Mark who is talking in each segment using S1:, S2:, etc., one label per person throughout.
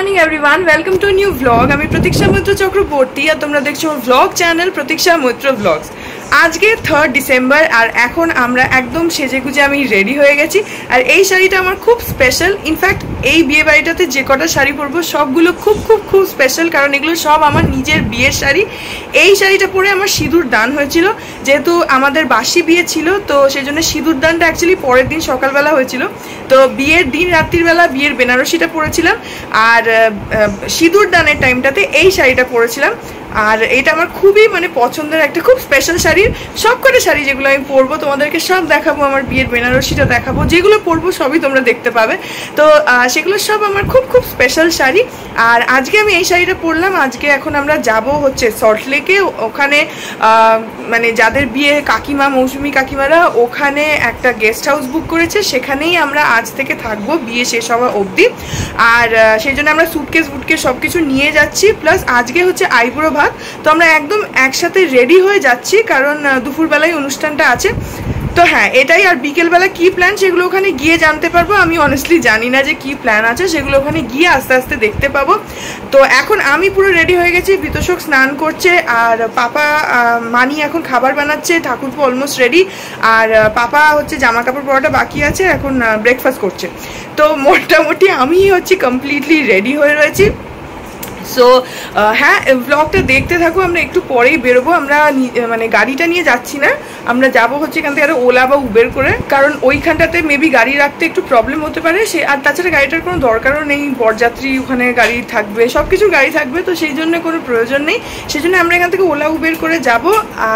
S1: Morning everyone, welcome to new vlog. আমি প্রতীক্ষা মৈত্র চক্রবর্তী আর তোমরা দেখছো व्लॉग চ্যানেল প্রতীক্ষা মৈত্র व्लॉग्स। আজকে 3 ডিসেম্বর আর এখন আমরা একদম সেজেগুজে আমি রেডি হয়ে গেছি। আর এই শাড়িটা আমার খুব স্পেশাল। ইনফ্যাক্ট এই বিয়ে বাড়িটাতে যে কটা শাড়ি পরবো সবগুলো খুব খুব খুব স্পেশাল, কারণ এগুলো সব আমার নিজের বিয়ের শাড়ি। এই শাড়িটা পরে আমার সিঁদুর দান হয়েছিল, যেহেতু আমাদের বাসি বিয়ে ছিল, তো সেই জন্য সিঁদুর দানটা অ্যাকচুয়ালি পরের দিন সকালবেলা হয়েছিল। তো বিয়ের দিন রাত্রিবেলা বিয়ের বেনারসিটা পরেছিলাম, আর সিঁদুর দানের টাইমটাতে এই শাড়িটা পরেছিলাম। আর এটা আমার খুবই পছন্দের একটা খুব স্পেশাল শাড়ি। সব কটা শাড়ি যেগুলো আমি পরবো তোমাদেরকে সব দেখাবো, আমার বিয়ের বেনারসিটা দেখাবো, যেগুলো পরবো সবই তোমরা দেখতে পাবে। তো সেগুলো সব আমার খুব খুব স্পেশাল শাড়ি। আর আজকে আমি এই শাড়িটা পরলাম। আজকে এখন আমরা যাব হচ্ছে সল্টলেকে। ওখানে যাদের বিয়ে কাকিমা মৌসুমি কাকিমারা ওখানে একটা গেস্ট হাউস বুক করেছে, সেখানেই আমরা আজ থেকে থাকবো বিয়ে শেষ হওয়া অবধি। আর সেই জন্য আমরা সুটকেস বুটকেস সব কিছু নিয়ে যাচ্ছি। প্লাস আজকে হচ্ছে আইবুড়ো ভাত, তো আমরা একদম একসাথে রেডি হয়ে যাচ্ছি, কারণ দুপুরবেলায় অনুষ্ঠানটা আছে। তো হ্যাঁ, এটাই। আর বিকেলবেলা কি প্ল্যান সেগুলো ওখানে গিয়ে জানতে পারবো। আমি অনেস্টলি জানি না যে কি প্ল্যান আছে, সেগুলো ওখানে গিয়ে আস্তে আস্তে দেখতে পাবো। তো এখন আমি পুরো রেডি হয়ে গেছি, বিতোষক স্নান করছে, আর পাপা মানি এখন খাবার বানাচ্ছে, ঠাকুরপো অলমোস্ট রেডি, আর পাপা হচ্ছে জামা কাপড় পরাটা বাকি আছে, এখন ব্রেকফাস্ট করছে। তো মোটামুটি আমি হচ্ছে কমপ্লিটলি রেডি হয়ে রয়েছি। সো হ্যাঁ, ব্লগটা দেখতে থাকো। আমরা একটু পরেই বেরোবো। আমরা গাড়িটা নিয়ে যাচ্ছি না, আমরা যাবো হচ্ছে এখান থেকে ওলা বা উবের করে, কারণ ওইখানটাতে মেবি গাড়ি রাখতে একটু প্রবলেম হতে পারে। আর তাছাড়া গাড়িটার কোনো দরকারও নেই, বরযাত্রী ওখানে গাড়ি থাকবে, সব কিছু গাড়ি থাকবে, তো সেই জন্য কোনো প্রয়োজন নেই। সেই জন্য আমরা এখান থেকে ওলা উবের করে যাব।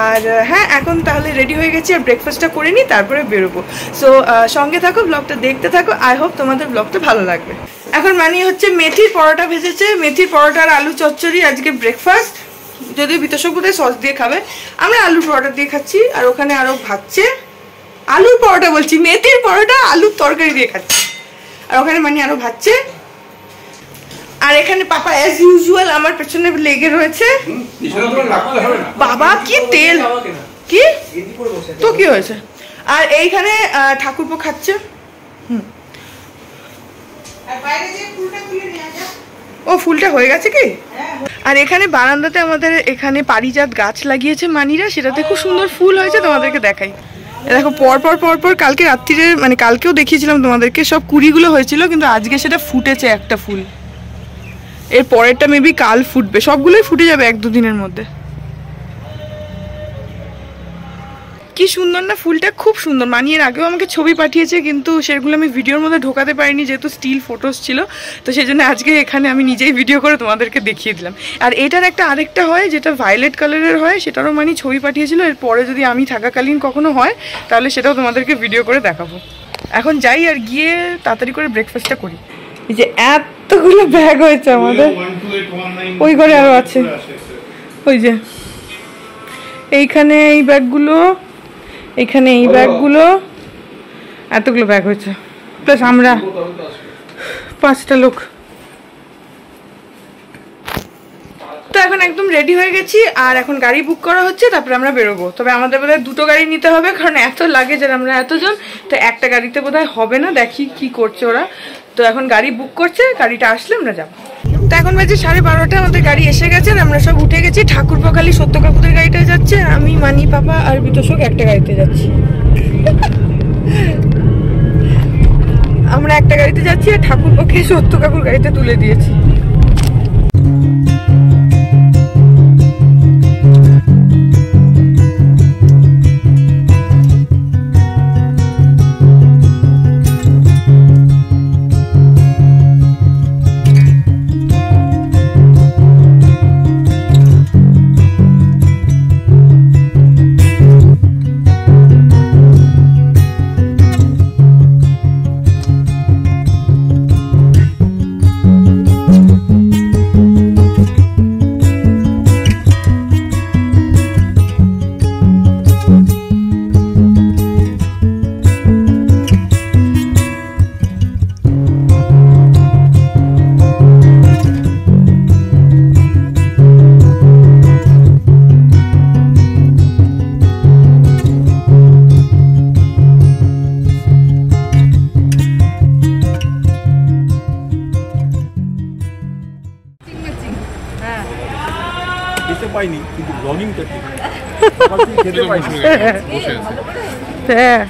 S1: আর হ্যাঁ, এখন তাহলে রেডি হয়ে গেছি, আর ব্রেকফাস্টটা করে নিই, তারপরে বেরোবো। সো সঙ্গে থাকো, ব্লগটা দেখতে থাকো। আই হোপ তোমাদের ব্লগটা ভালো লাগবে। এখন হচ্ছে মেথির পরোটা ভেজেছে, মেথির পরোটা আর আলু চচ্চড়ি আজকে ব্রেকফাস্ট। যদিও বিতোষক বোধহয় সস দিয়ে খাবে, আমরা আলুর পরোটা দিয়ে খাচ্ছি। আর ওখানে আরো ভাজছে, আলুর পরোটা বলছি, মেথির পরোটা আলুর তরকারি দিয়ে খাচ্ছি। আর ওখানে আরো ভাজছে। আর এখানে পাপা অ্যাজ ইউজুয়াল আমার পেছনে লেগে রয়েছে। বাবা কি তেল, কি তো কি হয়েছে। আর এইখানে ঠাকুরপো খাচ্ছে। ও ফুলটা হয়ে গেছে কি। আর এখানে বারান্দাতে আমাদের এখানে পারিজাত গাছ লাগিয়েছে মানিরা, সেটাতে খুব সুন্দর ফুল হয়েছে, তোমাদেরকে দেখাই। দেখো পরপর কালকে রাত্রিরে কালকেও দেখিয়েছিলাম তোমাদেরকে, সব কুড়িগুলো হয়েছিল, কিন্তু আজকে সেটা ফুটেছে একটা ফুল। এর পরেরটা মেবি কাল ফুটবে, সবগুলোই ফুটে যাবে 1-2 দিনের মধ্যে। কি সুন্দর না ফুলটা, খুব সুন্দর। মানিয়ের আগেও আমাকে ছবি পাঠিয়েছে, কিন্তু সেগুলো আমি ভিডিওর মধ্যে ঢোকাতে পারিনি, যেহেতু স্টিল ফটোস ছিল। তো সেই জন্য আজকে এখানে আমি নিজেই ভিডিও করে তোমাদেরকে দেখিয়ে দিলাম। আর এটার আরেকটা হয় যেটা ভায়োলেট কালারের হয়, সেটারও ছবি পাঠিয়েছিল। এরপরে যদি আমি থাকাকালীন কখনো হয় তাহলে সেটাও তোমাদেরকে ভিডিও করে দেখাবো। এখন যাই আর গিয়ে তাড়াতাড়ি করে ব্রেকফাস্টটা করি। এই যে এতগুলো ব্যাগ হয়েছে আমাদের, ওই ঘরে আরো আছে, ওই যে এইখানে এই ব্যাগগুলো, এখানে এই ব্যাগগুলো, এতগুলো ব্যাগ হয়েছে। প্লাস আমরা 5টা লোক। তো এখন একদম রেডি হয়ে গেছি, আর এখন গাড়ি বুক করা হচ্ছে, তারপরে আমরা বেরোবো। তবে আমাদের বোধহয় 2টো গাড়ি নিতে হবে, কারণ এত লাগেজ আর আমরা এতজন, তো একটা গাড়িতে বোধহয় হবে না। দেখি কি করছে ওরা। তো এখন গাড়ি বুক করছে, গাড়িটা আসলে আমরা যাবো। তো এখন বাজে 12:30, আমাদের গাড়ি এসে গেছে, আমরা সব উঠে গেছি। ঠাকুরপো খালি সত্য কাকুদের গাড়িটায় যাচ্ছে, আমি মানি পাপা আর বিতোষক একটা গাড়িতে যাচ্ছি। আমরা একটা গাড়িতে যাচ্ছি, আর ঠাকুরপোকে সত্য কাকুর গাড়িতে তুলে দিয়েছি।
S2: খেতে পাইনি কিন্তু ব্লগিংটা ঠিক খেতে পাইনি বসে আছে
S1: হ্যাঁ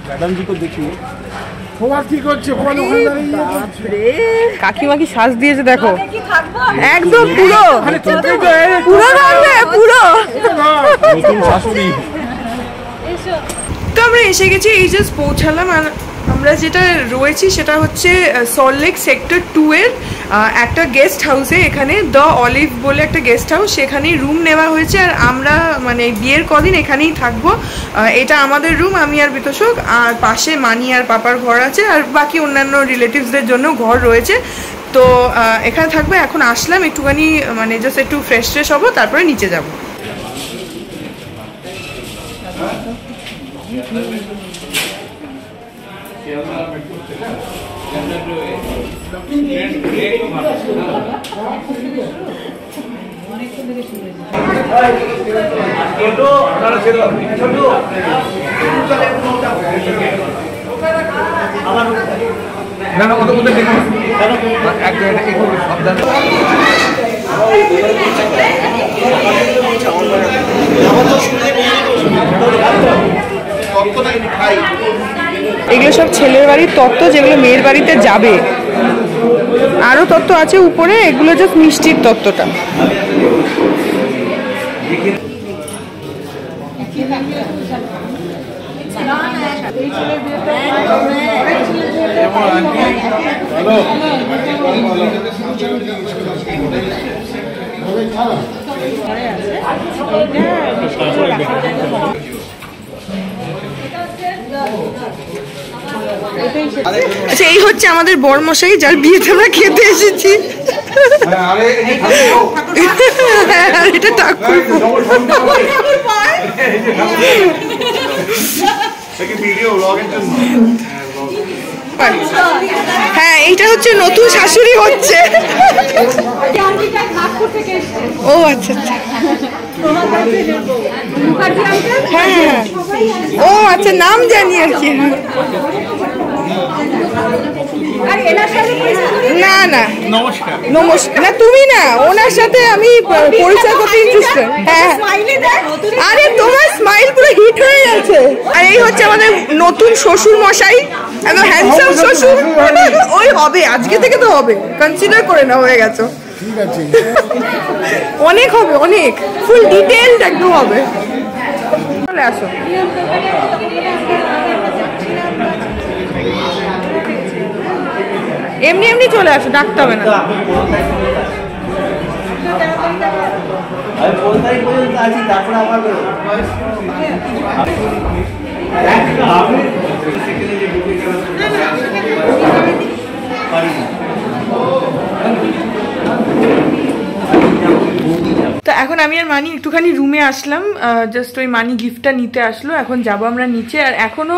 S2: ম্যাডাম জি को देखिए
S3: সবার কি করছে
S1: কাকিমা কি শ্বাস দিয়েছে দেখো একদম পুরো পুরো পুরো
S2: নতুন শাশুড়ি।
S1: তো আমরা এসে গেছি, এই জাস্ট পৌঁছালাম। আর আমরা যেটা রয়েছি সেটা হচ্ছে সল্টলেক সেক্টর 2 এর একটা গেস্ট হাউসে। এখানে দ্য অলিভ বলে একটা গেস্ট হাউস, সেখানেই রুম নেওয়া হয়েছে। আর আমরা মানে বিয়ের কদিন এখানেই থাকবো। এটা আমাদের রুম, আমি আর বিতোষক, আর পাশে মানি আর পাপার ঘর আছে, আর বাকি অন্যান্য রিলেটিভসদের জন্য ঘর রয়েছে। তো এখানে থাকবো। এখন আসলাম একটুখানি মানে জাস্ট একটু ফ্রেশ ট্রেশ হবো, তারপরে নিচে যাবো। এগুলো সব ছেলের বাড়ির তত্ত্ব, যেগুলো মেয়ের বাড়িতে যাবে। আরো তত্ত্ব আছে উপরে, এগুলো জাস্ট মিষ্টির তত্ত্বটা। আচ্ছা, এই হচ্ছে আমাদের বরমশাই, যার বিয়েতে আমরা খেতে এসেছি। এটা ঠাকুর। হ্যাঁ, এইটা হচ্ছে নতুন শাশুড়ি হচ্ছে। ও আচ্ছা আচ্ছা, হ্যাঁ হ্যাঁ, ও আচ্ছা, নাম জানি আর কি। না না নমস্কার, নমস্কার না, তুমি না, ওনার সাথে আমি পরিচয় করতে ইন্টারেস্টেড। হ্যাঁ, আরে তোমার স্মাইল পুরো হিট হয়ে গেছে। আর এই হচ্ছে আমাদের নতুন শ্বশুর মশাই, একদম হ্যান্ডসাম শ্বশুর। ওই হবে, আজকে থেকে তো হবে, কনসিডার করে না, হয়ে গেছে।
S3: ঠিক আছে,
S1: অনেক হবে, অনেক ফুল ডিটেইলড একদম হবে। চলে আসো। এমনি এমনি চলে আসো, ডাকতে হবে না। তো এখন আমি আর মানি একটুখানি রুমে আসলাম, জাস্ট ওই মানি গিফটটা নিতে আসলো। এখন যাবো আমরা নিচে। আর এখনো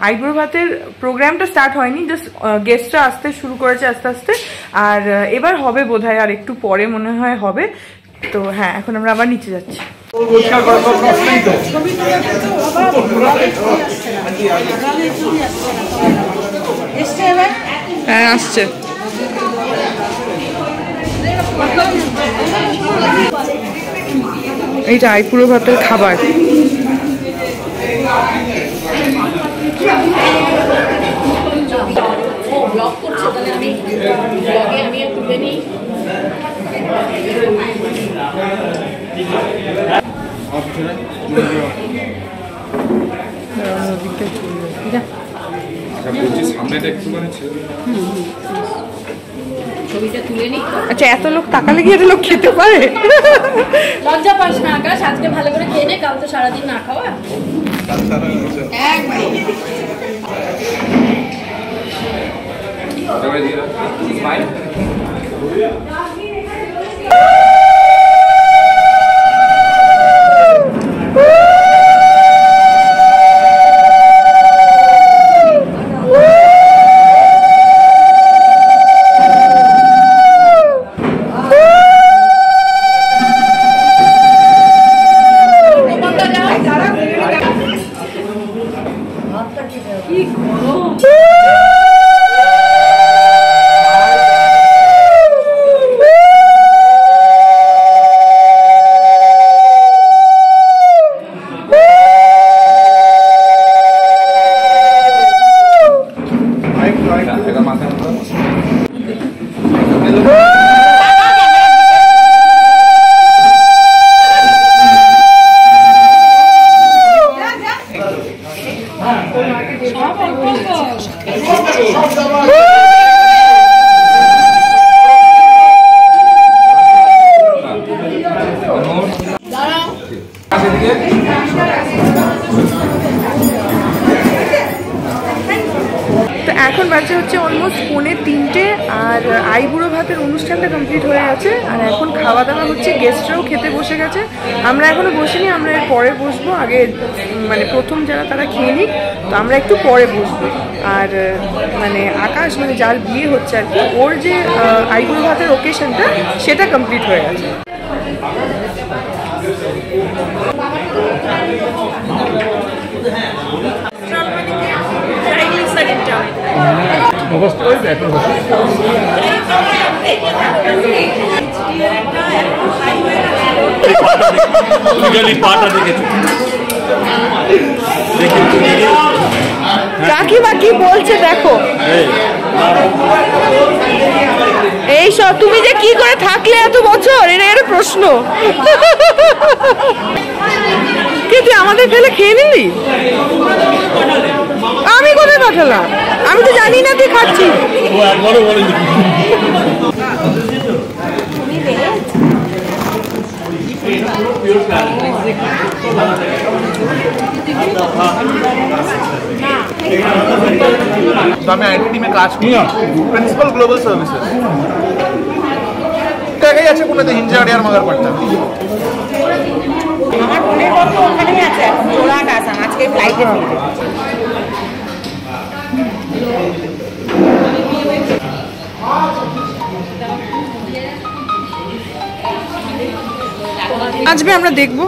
S1: আইব্রো ভাতের প্রোগ্রামটা স্টার্ট হয়নি, জাস্ট গেস্টরা আসতে শুরু করেছে আস্তে আস্তে। আর এবার হবে বোধহয়, আর একটু পরে মনে হয় হবে। তো হ্যাঁ, এখন আমরা আবার নিচে যাচ্ছি। হ্যাঁ, আসছে। এইটা আইপুরো ভাতের খাবার। আচ্ছা, এত লোক তাকালে কি এত লোক খেতে পারে?
S4: লজ্জা পাস না আকাশ, আজকে ভালো করে খেয়ে নে, কাল তো সারাদিন না খাওয়া।
S1: তো এখন বাজে হচ্ছে অলমোস্ট 3:45 আর আইবুড়ো ভাতের অনুষ্ঠানটা কমপ্লিট হয়ে গেছে। আর এখন খাওয়া দাওয়া হচ্ছে, গেস্টরাও খেতে বসে গেছে। আমরা এখনো বসিনি, আমরা এর পরে বসবো। আগে মানে প্রথম যারা তারা খেয়ে নিক, তো আমরা একটু পরে বসবো। আর মানে আকাশ মানে যার বিয়ে হচ্ছে আর কি, ওর যে আইবুড়ো ভাতের ওকেশনটা সেটা কমপ্লিট হয়ে গেছে। কাকিমা কি বলছে দেখো, এই সব তুমি যে কি করে থাকলে এত বছর, এটা এর প্রশ্ন। কি তুই আমাদের ফেলে খেয়ে নিলি? আমি কোথায় পাঠালাম? আমি তো জানি না তুই খাচ্ছিস।
S5: আমি আইটি টিমে কাজ করি, প্রিন্সিপাল গ্লোবাল সার্ভিসেস। জায়গায় আছে কোনোতে হিঞ্জাড়ি আর মাদারপাট্টা।
S6: আমার বোনের কত ওখানেই আছে, এখন জোড়াট আসাম, আজকে ফ্লাইটে ফিরবে।
S1: আজকে আমরা দেখবো।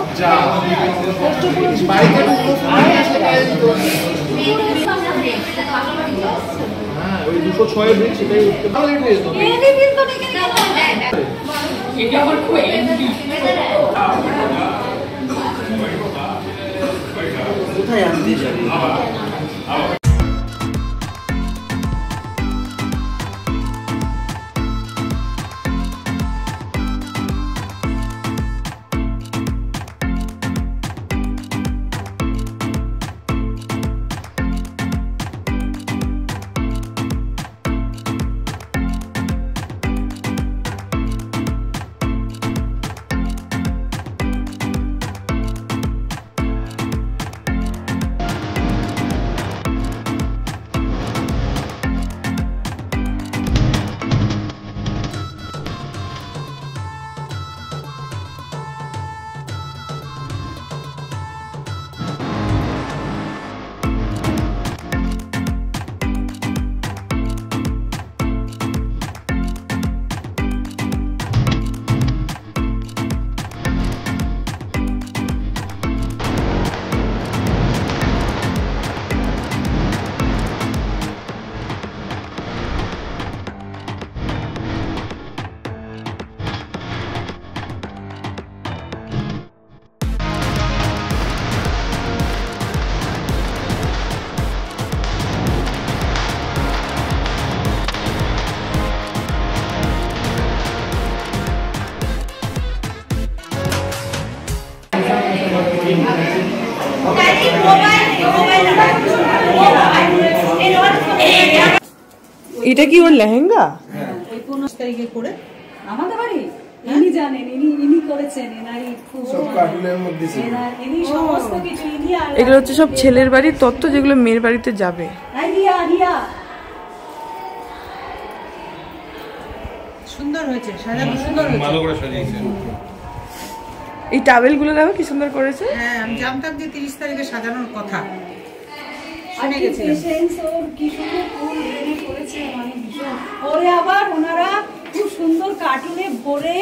S5: ওই 206 বিল সেটাই কোথায় আনতে যাবে?
S1: এটা কি ওর লেহেঙ্গা?
S7: ওই 15 তারিখে করে আমাদের বাড়ি ইনি জানেন, ইনি করেছেন, এনারই
S3: সব কার্টুনের মধ্যে ছিল।
S7: ইনি সমস্ত কিছু ইনি। আর
S1: এগুলো হচ্ছে সব ছেলের বাড়ির তত্ত্ব, যেগুলো মেয়ের বাড়িতে যাবে।
S7: রিয়া
S6: সুন্দর হয়েছে, সাজানো সুন্দর হয়েছে,
S2: ভালো করে সাজিয়েছে।
S1: এই টাওয়েলগুলো দেখো কি সুন্দর করেছে।
S6: হ্যাঁ আমি জানতাম যে 30 তারিখে সাজানোর কথা,
S7: আর কি পেশেন্স ওর কি সুন্দর ফুল রেডি করেছে, মানে ভীষণ। ওরে আবার ওনারা খুব সুন্দর কার্টুনে ভরে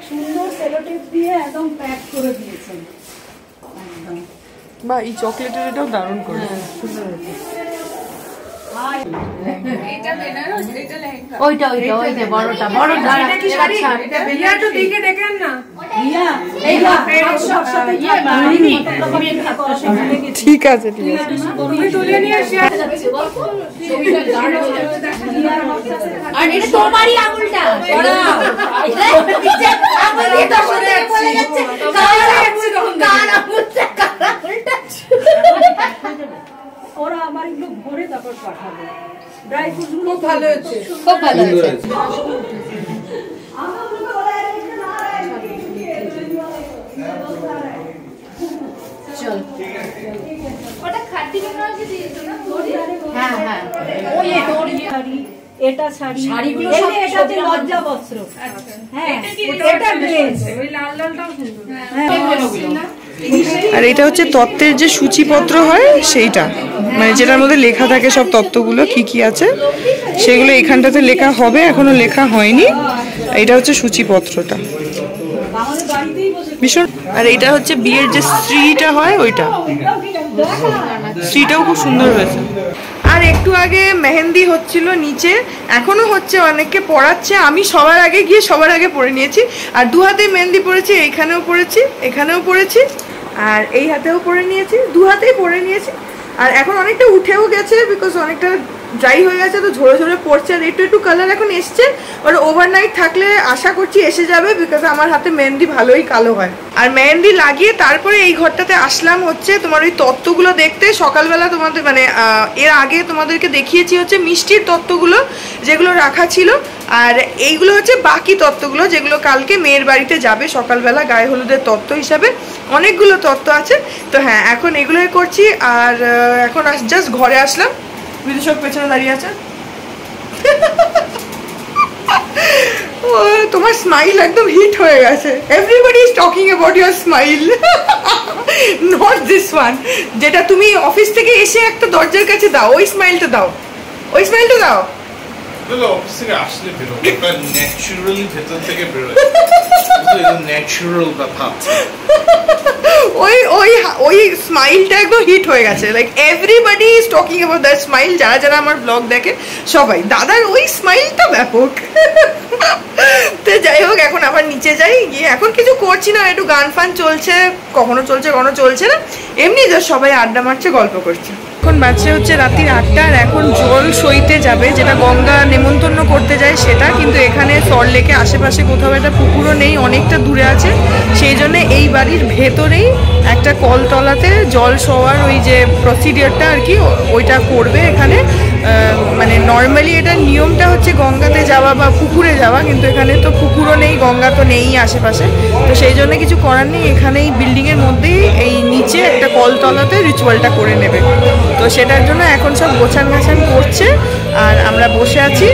S7: সুন্দর সেলোটেপ দিয়ে একদম প্যাক করে দিয়েছেন একদম।
S1: বা এই চকলেটের এটাও দারুণ করেছে,
S7: সুন্দর হয়েছে।
S4: ওইটা বড়টা
S1: ঠিক আছে ঠিক আছে।
S4: আর এটা তোমারই আঙুলটা
S7: ওরা আবার এগুলো ভরে তারপর পাঠাবে। ড্রাই ফ্রুটস গুলো
S4: খুব ভালো হয়েছে, খুব ভালো হয়েছে। চল ওটা খাটি বানাতে দিয়েছো না? হ্যাঁ হ্যাঁ, ওই শাড়ি, এটা শাড়ি, শাড়িগুলো সব এটাতে লজ্জা বস্ত্র। হ্যাঁ এটা ড্রেস, ওই লাল লালটাও সুন্দর।
S1: আর এটা হচ্ছে তত্ত্বের যে সূচিপত্র হয় সেইটা, মানে যেটার মধ্যে লেখা থাকে সব তত্ত্বগুলো কি কি আছে সেগুলো এখানটাতে লেখা হবে, এখনো লেখা হয়নি। এটা হচ্ছে সূচিপত্রটা ভীষণ। আর এটা হচ্ছে বিয়ের যে স্ত্রীটা হয় ওইটা, স্ত্রীটাও খুব সুন্দর হয়েছে। আর একটু আগে মেহেন্দি হচ্ছিল নিচে, এখনো হচ্ছে, অনেককে পড়াচ্ছে। আমি সবার আগে গিয়ে সবার আগে পরে নিয়েছি। আর দু হাতে মেহেন্দি পরেছি, এইখানেও পরেছি, এখানেও পরেছি, আর এই হাতেও পরে নিয়েছি, দু হাতেই পরে নিয়েছি। আর এখন অনেকটা উঠেও গেছে, বিকজ অনেকটা ড্রাই হয়ে গেছে, তো ঝরে ঝরে পড়ছে। আর একটু একটু কালার এখন এসছে, আর ওভারনাইট থাকলে আশা করছি এসে যাবে, বিকজ আমার হাতে মেহেন্দি ভালোই কালো হয়। আর মেহেন্দি লাগিয়ে তারপরে এই ঘরটাতে আসলাম হচ্ছে তোমার ওই তত্ত্বগুলো দেখতে। সকালবেলা তোমাদের মানে এর আগে তোমাদেরকে দেখিয়েছি হচ্ছে মিষ্টির তত্ত্বগুলো যেগুলো রাখা ছিল, আর এইগুলো হচ্ছে বাকি তত্ত্বগুলো যেগুলো কালকে মেয়ের বাড়িতে যাবে সকালবেলা গায়ে হলুদের তত্ত্ব হিসাবে। অনেকগুলো তত্ত্ব আছে, তো হ্যাঁ এখন এগুলোই করছি। আর এখন জাস্ট ঘরে আসলাম, বিদুষক পেছনে দাঁড়িয়ে আছে। তোমার স্মাইল একদম হিট হয়ে গেছে। Everybody is talking about your smile, not this one যেটা তুমি অফিস থেকে এসে একটা দরজার কাছে দাও, ওই স্মাইলটা দাও, ওই স্মাইলটা দাও।
S2: অফিস থেকে আসলে বেরোয়, ন্যাচারালি ভেতর থেকে বেরোয়, ন্যাচারাল কথা।
S1: ওই ওই ওই স্মাইলটা একদম হিট হয়ে গেছে, like everybody is talking about that smile. যারা যারা আমার ব্লগ দেখে সবাই, দাদার ওই স্মাইলটা ব্যাপক। তো যাই হোক, এখন আবার নিচে যাই, গিয়ে এখন কিছু করছি না, একটু গান ফান চলছে, কখনো চলছে কখনো চলছে না, এমনি যা সবাই আড্ডা মারছে, গল্প করছে। এখন বাজছে হচ্ছে রাত্রির 8টা, আর এখন জল সইতে যাবে, যেটা গঙ্গা নেমন্তন্ন করতে যায় সেটা। কিন্তু এখানে সল্টলেকে আশেপাশে কোথাও একটা পুকুরও নেই, অনেকটা দূরে আছে, সেই জন্য এই বাড়ির ভেতরেই একটা কলতলাতে জল সওয়ার ওই যে প্রসিডিওরটা আর কি ওইটা করবে এখানে। মানে নর্মালি এটা নিয়মটা হচ্ছে গঙ্গাতে যাওয়া বা পুকুরে যাওয়া, কিন্তু এখানে তো পুকুরও নেই, গঙ্গা তো নেই আশেপাশে, তো সেই জন্য কিছু করার নেই, এখানেই বিল্ডিংয়ের মধ্যেই এই নিচে একটা কলতলাতে রিচুয়ালটা করে নেবে। তো সেটার জন্য এখন সব গোছান গাছান করছে, আর আমরা বসে আছি,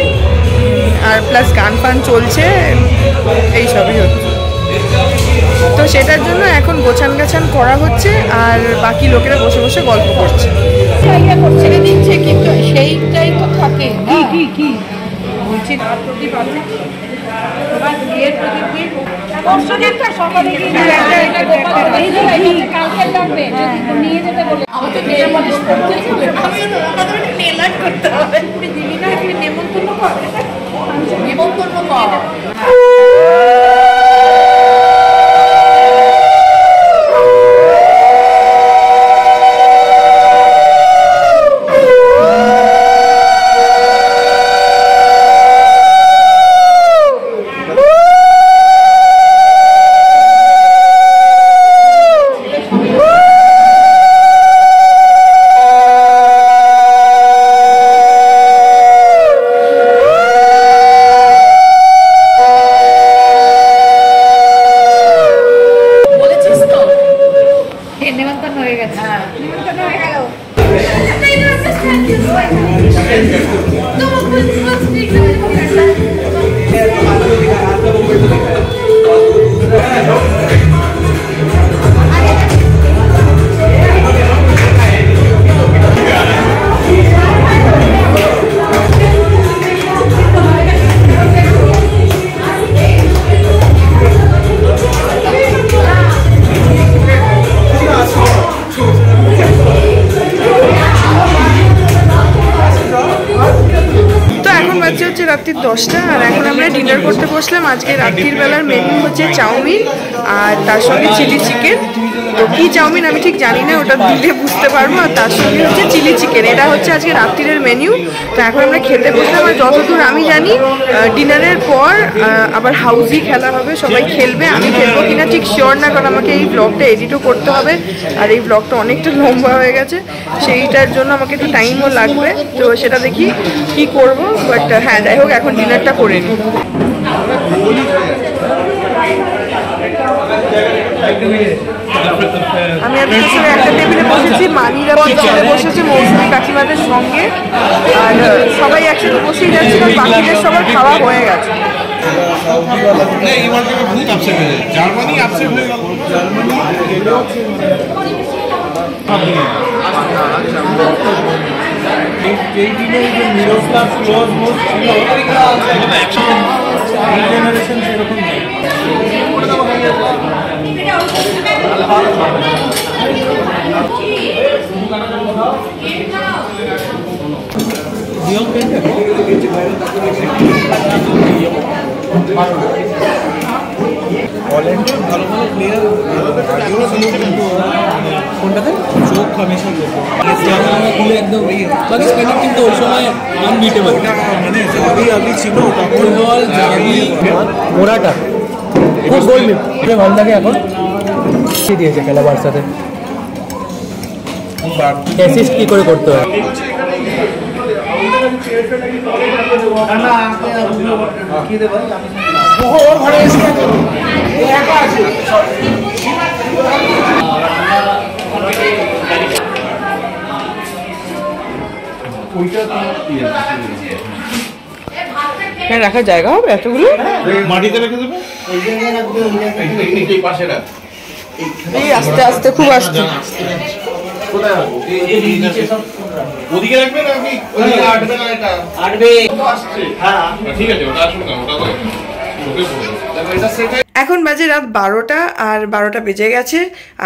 S1: আর প্লাস গান ফান চলছে, এইসবই হচ্ছে। তো সেটার জন্য এখন গোছান গাছান করা হচ্ছে, আর বাকি লোকেরা বসে বসে গল্প করছে।
S4: ছেড়ে দিচ্ছে, কিন্তু সেইটাই তো থাকে।
S7: কি কি কি
S4: বলছি প্রদীপ আছে, তোমার বিয়ের প্রদীপ
S7: পরশু দিনটা সকালে গিয়ে কালকে লাগবে, নিয়ে যেতে বলে
S4: আমাদের নেল পলিশ করতে হবে, আমাদের নেল আর্ট করতে হবে। দিদি না এখানে নেমন্তন্ন কর, নেমন্তন্ন কর।
S1: রাত্রির 10টা, আর এখন আমরা ডিনার করতে বসলাম। আজকে রাত্রির বেলার মেনু হচ্ছে চাউমিন, আর তার সঙ্গে চিলি চিকেন, তো কী চাউমিন আমি ঠিক জানি না, ওটা দিলে বুঝতে পারবো। আর তার সঙ্গে হচ্ছে চিলি চিকেন, এটা হচ্ছে আজকে রাত্রিরের মেনু। তো এখন আমরা খেতে বসলাম। আর যতদূর আমি জানি ডিনারের পর আবার হাউজি খেলা হবে, সবাই খেলবে। আমি খেলবো কিনা ঠিক শিওর না, কারণ আমাকে এই ব্লগটা এডিটও করতে হবে, আর এই ব্লগটা অনেকটা লম্বা হয়ে গেছে, সেইটার জন্য আমাকে একটু টাইমও লাগবে। তো সেটা দেখি কি করব, বাট হ্যাঁ যাই হোক এখন ডিনারটা করে নিই। আমি আপনাদের সঙ্গে একটা টেবিলে বসেছি, মানিরা পিছনে বসেছে মৌসুমী কাকিমাদের সঙ্গে, আর সবাই একসাথে বসেই যাচ্ছে, কারণ বাকিদের সবার খাওয়া হয়ে গেছে।
S2: জার্মানি আপসেট হয়ে গেল।
S5: এই দিনে যে মিডল ক্লাস ক্লোজ মোস্ট ছিল এই জেনারেশন সেরকম নেই। অলরেডি ভালো ভালো প্লেয়ার কোনটাতে চোখ হামেশা খুলে একদম পাকিস্তানের কিন্তু ওই সময় আনবিটেবল, মানে আগে ছিল ফুটবল জার্মানি মোরাটা খুব গোল ভালো লাগে। এখন দিয়েছে খেলা বার্সাতে, অ্যাসিস্ট কি করে করতে হয়।
S1: রাখার জায়গা হবে এতগুলো,
S2: মাটিতে রেখে দেবে,
S1: এই আস্তে আস্তে খুব আসছে।
S2: ওদিকে রাখবে না আপনি? আটবে না, এটা আটবে। ঠিক আছে, ওটা আসুন না, ওটা তো
S1: এখন বাজে রাত 12টা, আর 12টা বেজে গেছে।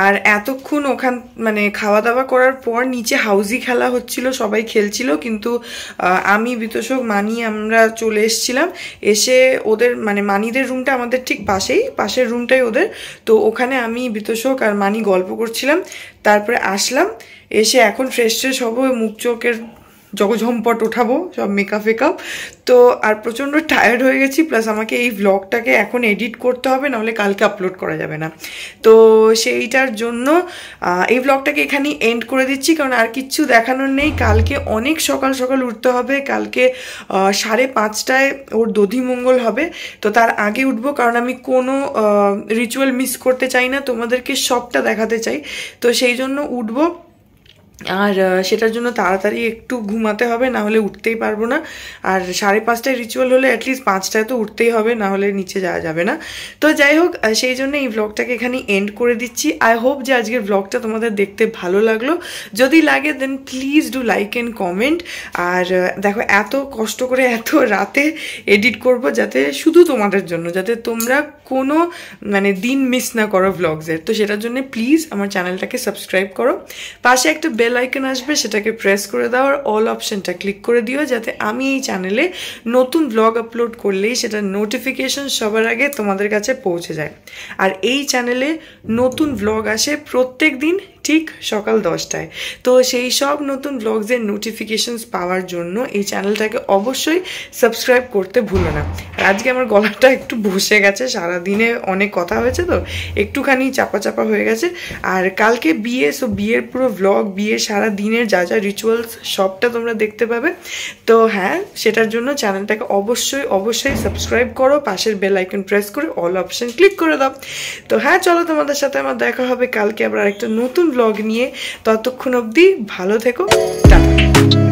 S1: আর এতক্ষণ ওখান মানে খাওয়া দাওয়া করার পর নিচে হাউজি খেলা হচ্ছিল, সবাই খেলছিল, কিন্তু আমি বিতোষক মানি আমরা চলে এসেছিলাম। এসে ওদের মানে মানিদের রুমটা আমাদের ঠিক পাশের রুমটাই ওদের, তো ওখানে আমি বিতোষক আর মানি গল্প করছিলাম। তারপরে আসলাম, এসে এখন ফ্রেশ হব, মুখ চোখের জগঝম্পট ওঠাবো, সব মেকআপ। তো আর প্রচণ্ড টায়ার্ড হয়ে গেছি, প্লাস আমাকে এই ভ্লগটাকে এখন এডিট করতে হবে, নাহলে কালকে আপলোড করা যাবে না। তো সেইটার জন্য এই ভ্লগটাকে এখানেই এন্ড করে দিচ্ছি, কারণ আর কিচ্ছু দেখানোর নেই। কালকে অনেক সকাল সকাল উঠতে হবে, কালকে 5:30টায় ওর দধিমঙ্গল হবে। তো তার আগে উঠবো, কারণ আমি কোনো রিচুয়াল মিস করতে চাই না, তোমাদেরকে সবটা দেখাতে চাই। তো সেই জন্য উঠবো, আর সেটার জন্য তাড়াতাড়ি একটু ঘুমাতে হবে, না হলে উঠতেই পারবো না। আর 5:30টায় রিচুয়াল হলে অ্যাটলিস্ট 5টায় তো উঠতেই হবে, না হলে নিচে যাওয়া যাবে না। তো যাই হোক, সেই জন্য এই ব্লগটাকে এখানে এন্ড করে দিচ্ছি। আই হোপ যে আজকের ব্লগটা তোমাদের দেখতে ভালো লাগলো। যদি লাগে then please do like and comment. আর দেখো, এত কষ্ট করে এত রাতে এডিট করব, যাতে শুধু তোমাদের জন্য, যাতে তোমরা কোনো মানে দিন মিস না করো ব্লগসের। তো সেটার জন্য প্লিজ আমার চ্যানেলটাকে সাবস্ক্রাইব করো, পাশে একটা বেল আইকন আসবে, সেটাকে প্রেস করে দাও, আর অল অপশনটা ক্লিক করে দিও, যাতে আমি এই চ্যানেলে নতুন ব্লগ আপলোড করলেই সেটা নোটিফিকেশন সবার আগে তোমাদের কাছে পৌঁছে যায়। আর এই চ্যানেলে নতুন ব্লগ আসে প্রত্যেক দিন ঠিক সকাল 10টায়। তো সেই সব নতুন ব্লগসের নোটিফিকেশনস পাওয়ার জন্য এই চ্যানেলটাকে অবশ্যই সাবস্ক্রাইব করতে ভুলো না। আর আজকে আমার গলাটা একটু বসে গেছে, সারাদিনে অনেক কথা হয়েছে, তো একটুখানি চাপা হয়ে গেছে। আর কালকে বিয়ে, সো বিয়ের পুরো ব্লগ, বিয়ের সারা দিনের যা যা রিচুয়ালস সবটা তোমরা দেখতে পাবে। তো হ্যাঁ, সেটার জন্য চ্যানেলটাকে অবশ্যই সাবস্ক্রাইব করো, পাশের বেল আইকন প্রেস করে অল অপশন ক্লিক করে দাও। তো হ্যাঁ, চলো, তোমাদের সাথে আমার দেখা হবে কালকে আবার একটা নতুন ব্লগ নিয়ে। ততক্ষণ অবধি ভালো থেকো, টাটা।